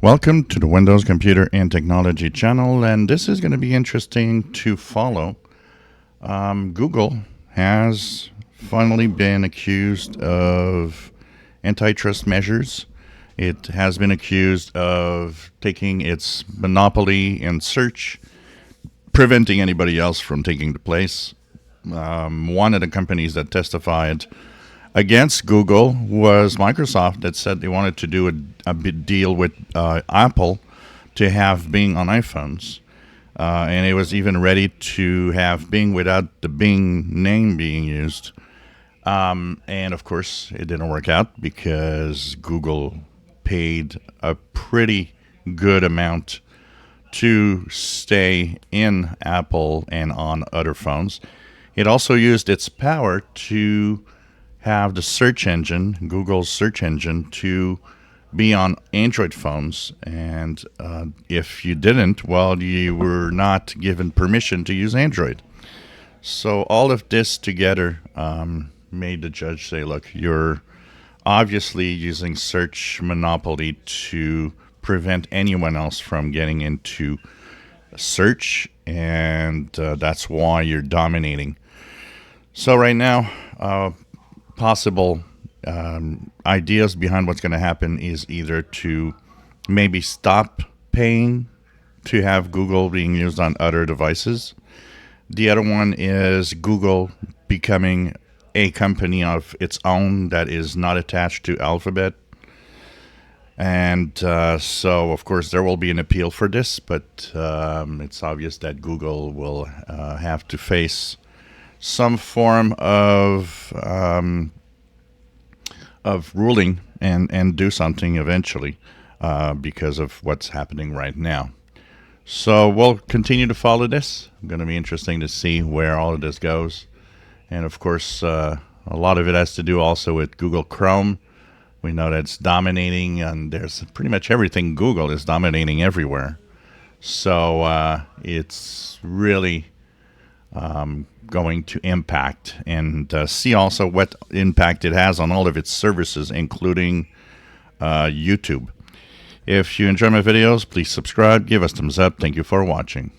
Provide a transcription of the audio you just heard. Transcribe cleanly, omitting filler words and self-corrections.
Welcome to the Windows Computer and Technology channel, and this is going to be interesting to follow. Google has finally been accused of antitrust measures. It has been accused of taking its monopoly in search, preventing anybody else from taking the place. One of the companies that testified against Google was Microsoft, that said they wanted to do a big deal with Apple to have Bing on iPhones. And it was even ready to have Bing without the Bing name being used. And of course, it didn't work out because Google paid a pretty good amount to stay in Apple and on other phones. It also used its power to have the search engine, Google's search engine, to be on Android phones. And if you didn't, well, you were not given permission to use Android. So all of this together made the judge say, look, you're obviously using search monopoly to prevent anyone else from getting into search, and that's why you're dominating. So right now, possible ideas behind what's going to happen is either to maybe stop paying to have Google being used on other devices. The other one is Google becoming a company of its own that is not attached to Alphabet. And so, of course, there will be an appeal for this, but it's obvious that Google will have to face some form of ruling and do something eventually because of what's happening right now. So we'll continue to follow this. It's going to be interesting to see where all of this goes. And of course, a lot of it has to do also with Google Chrome. We know that it's dominating, and there's pretty much everything Google is dominating everywhere. So it's really going to impact, and see also what impact it has on all of its services, including YouTube. If you enjoy my videos, please subscribe, give us thumbs up. Thank you for watching.